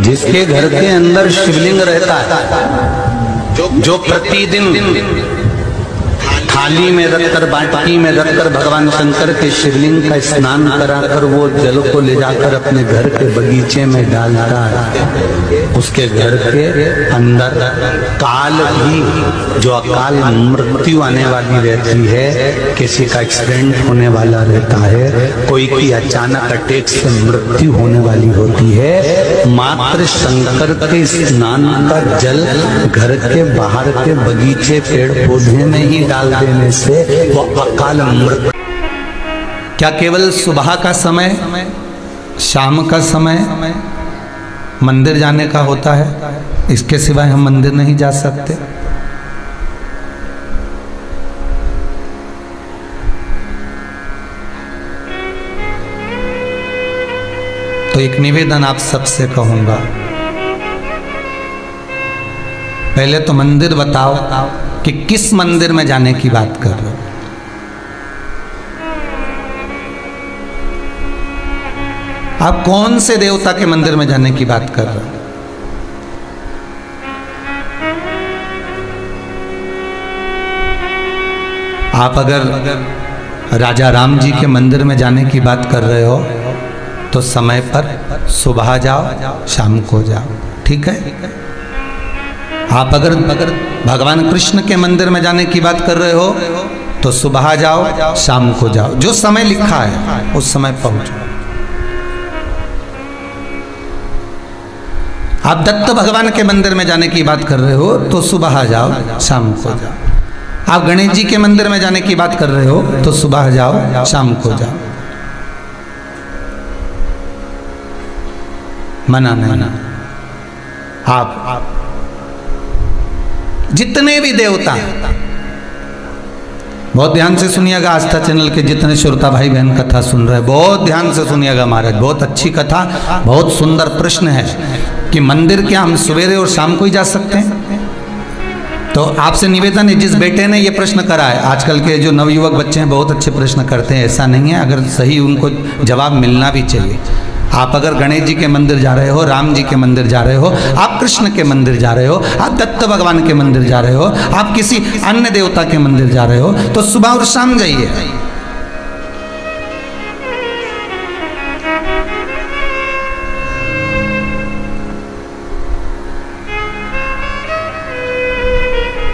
जिसके घर के अंदर शिवलिंग रहता है, जो प्रतिदिन थाली में रखकर, बाटी में रखकर भगवान शंकर के शिवलिंग का स्नान कराकर वो जल को ले जाकर अपने घर के बगीचे में डालता है, उसके घर के अंदर काल भी, जो अकाल मृत्यु आने वाली रहती है, किसी का एक्सीडेंट होने वाला रहता है, कोई की अचानक अटैक से मृत्यु होने वाली होती है, मात्र शंकर के स्नान का जल घर के बाहर के बगीचे पेड़ पौधे में ही डाल देने से वो अकाल मृत्यु। क्या केवल सुबह का समय, शाम का समय मंदिर जाने का होता है? इसके सिवाय हम मंदिर नहीं जा सकते? तो एक निवेदन आप सबसे कहूंगा, पहले तो मंदिर बताओ कि किस मंदिर में जाने की बात कर रहे हो। आप कौन से देवता के मंदिर में जाने की बात कर रहे हो? आप अगर राजा राम जी के मंदिर में जाने की बात कर रहे हो तो समय पर सुबह जाओ, शाम को जाओ, ठीक है। आप अगर भगवान कृष्ण के मंदिर में जाने की बात कर रहे हो तो सुबह जाओ, शाम को जाओ, जो समय लिखा है उस समय पहुंचो। आप दत्त भगवान के मंदिर में जाने की बात कर रहे हो तो सुबह जाओ, शाम को जाओ। आप गणेश जी के मंदिर में जाने की बात कर रहे हो तो सुबह जाओ, शाम को जाओ। मना नहीं। आप जितने भी देवता, बहुत ध्यान से सुनिएगा, आस्था चैनल के जितने श्रोता भाई बहन कथा सुन रहे हैं, बहुत ध्यान से सुनिएगा महाराज, बहुत अच्छी कथा, बहुत सुंदर प्रश्न है कि मंदिर क्या हम सवेरे और शाम को ही जा सकते हैं? तो आपसे निवेदन है, जिस बेटे ने ये प्रश्न करा है, आजकल के जो नवयुवक बच्चे हैं बहुत अच्छे प्रश्न करते हैं, ऐसा नहीं है, अगर सही उनको जवाब मिलना भी चाहिए। आप अगर गणेश जी के मंदिर जा रहे हो, राम जी के मंदिर जा रहे हो, आप कृष्ण के मंदिर जा रहे हो, आप दत्त भगवान के मंदिर जा रहे हो, आप किसी अन्य देवता के मंदिर जा रहे हो तो सुबह और शाम जाइए।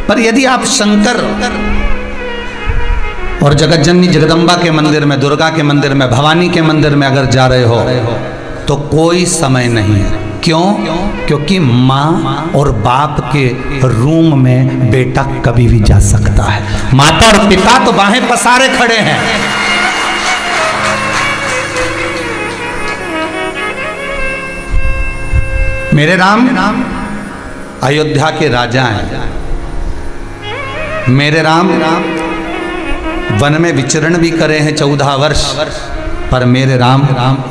पर यदि आप शंकर और जगत जननी जगदम्बा के मंदिर में, दुर्गा के मंदिर में, भवानी के मंदिर में अगर जा रहे हो तो कोई समय नहीं है। क्यों? क्योंकि माँ और बाप के रूम में बेटा कभी भी जा सकता है। माता और पिता तो बाहें पसारे खड़े हैं। मेरे राम अयोध्या के राजा हैं। मेरे राम वन में विचरण भी करे हैं 14 वर्ष, पर मेरे राम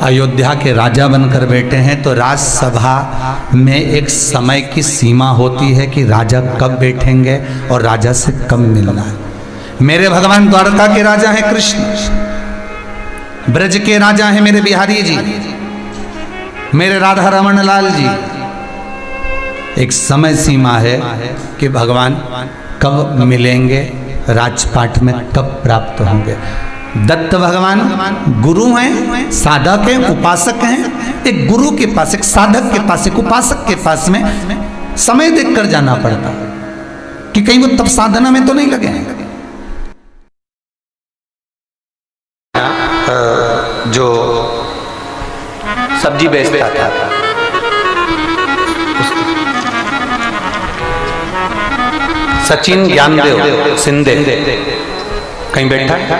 अयोध्या के राजा बनकर बैठे हैं। तो राज्यसभा में एक समय की सीमा होती है कि राजा कब बैठेंगे और राजा से कब मिलना है। मेरे भगवान द्वारका के राजा हैं कृष्ण, ब्रज के राजा हैं मेरे बिहारी जी, मेरे राधा रमन लाल जी। एक समय सीमा है कि भगवान कब मिलेंगे, राजपाट में कब प्राप्त होंगे। दत्त भगवान गुरु हैं, साधक हैं, उपासक हैं। एक गुरु के पास, एक साधक के पास, एक उपासक के पास में समय देखकर जाना पड़ता कि कहीं वो तब साधना में तो नहीं लगे हैं। जो सब्जी बेचता था, सचिन ज्ञानदेव शिंदे कहीं बैठा है?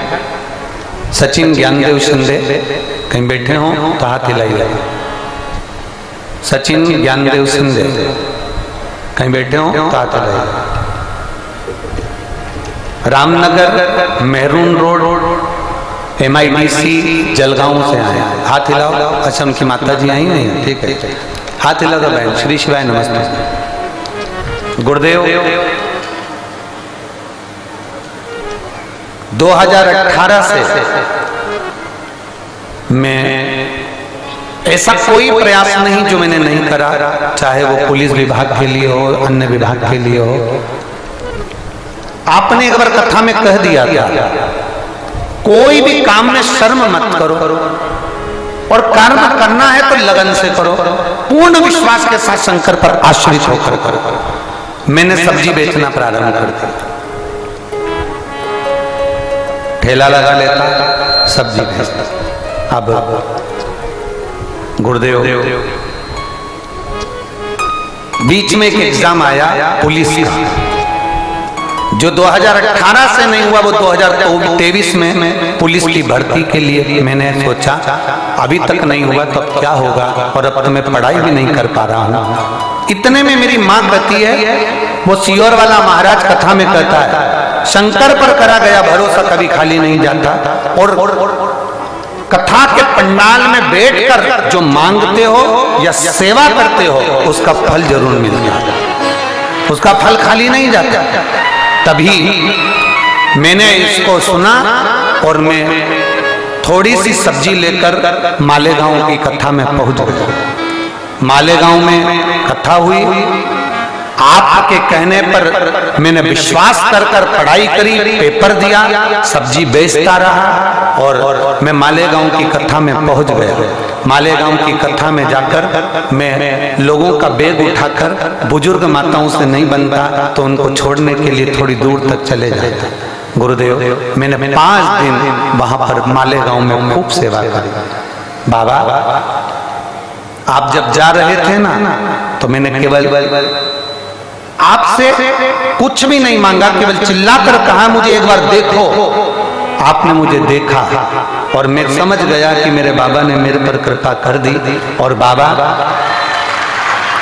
सचिन ज्ञानदेव शिंदे कहीं बैठे हो तो हाथ हिलाइए। सचिन ज्ञानदेव शिंदे कहीं बैठे हो तो हाथ हिलाइए। रामनगर मेहरून रोड MIDC जलगांव से आए, हाथ हिलाओ। अच्छा, उनकी माता जी आई हैं, ठीक है, हाथ हिला दो बहन। श्री शिवाय नमस्ते। गुरुदेव 2018 से मैं ऐसा कोई प्रयास नहीं जो मैंने नहीं करा, चाहे वो पुलिस विभाग के लिए हो, अन्य विभाग के लिए हो। आपने एक बार कथा में कह दिया था, कोई भी काम में शर्म मत करो और कर्म करना है तो लगन से करो, पूर्ण विश्वास के साथ शंकर पर आश्रित होकर करो। मैंने सब्जी बेचना प्रारंभ कर दिया, ठेला लगा लेता, सब्जी बेचता। अब गुरुदेव बीच में एक एग्जाम आया पुलिस का, जो 2018 से नहीं हुआ, वो 2023 में पुलिस की भर्ती के लिए मैंने सोचा, अभी तक नहीं हुआ तो अब क्या होगा, और अब तो मैं पढ़ाई भी नहीं कर पा रहा हूँ। इतने में मेरी माँ कहती है, वो सियोर वाला महाराज कथा में कहता है, शंकर पर करा गया भरोसा कभी खाली नहीं जाता, और कथा के पंडाल में बैठकर जो मांगते हो या सेवा करते हो उसका फल जरूर मिलता है, उसका फल खाली नहीं जाता। तभी मैंने इसको सुना और मैं थोड़ी सी सब्जी लेकर मालेगांव की कथा में पहुंच गया। मालेगांव में कथा हुई, आपके कहने पर मैंने विश्वास कर पढ़ाई करी, पेपर दिया, सब्जी बेचता रहा और मैं मालेगांव की कथा में पहुंच गया। मालेगांव की कथा में जाकर मैं लोगों का बैग उठाकर, बुजुर्ग माताओं से नहीं बनता तो उनको छोड़ने के लिए थोड़ी दूर तक चले जाता। गुरुदेव मैंने 5 दिन वहां पर मालेगांव में खूब सेवा करी। बाबा आप जब जा रहे थे ना, तो मैंने केवल आपसे कुछ भी नहीं मांगा, केवल चिल्लाकर कहा मुझे एक बार देखो। आपने मुझे देखा और मैं समझ गया कि मेरे बाबा ने मेरे पर कृपा कर दी। और बाबा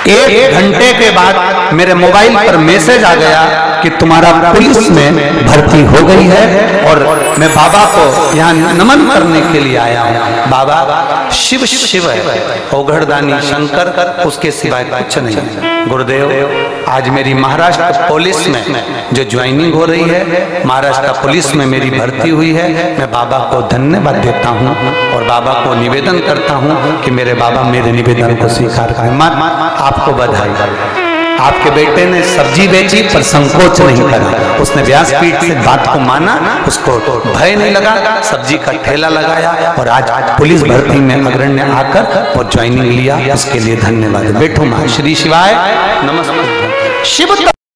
1 घंटे के बाद मेरे मोबाइल पर मैसेज आ गया कि तुम्हारा पुलिस में भर्ती हो गई है, और मैं बाबा को यहाँ नमन करने के लिए आया हूँ। बाबा शिव शिव है, औघड़दानी शंकर, उसके सिवाय कुछ नहीं है। गुरुदेव आज मेरी महाराष्ट्र पुलिस में जो ज्वाइनिंग हो रही है, महाराष्ट्र पुलिस में मेरी भर्ती हुई है। मैं बाबा को धन्यवाद देता हूँ और बाबा को निवेदन करता हूँ कि मेरे बाबा मेरे निवेदन को स्वीकार करें। आपको बधाई। आपके बेटे ने सब्जी बेची पर संकोच नहीं करा, उसने व्यासपीठ से बात को माना, उसको भय नहीं लगा, सब्जी का ठेला लगाया और आज पुलिस भर्ती में अग्रण्य आकर वो ज्वाइनिंग लिया। इसके लिए धन्यवाद। बैठो मां। श्री शिवाय नमस्ते। शिव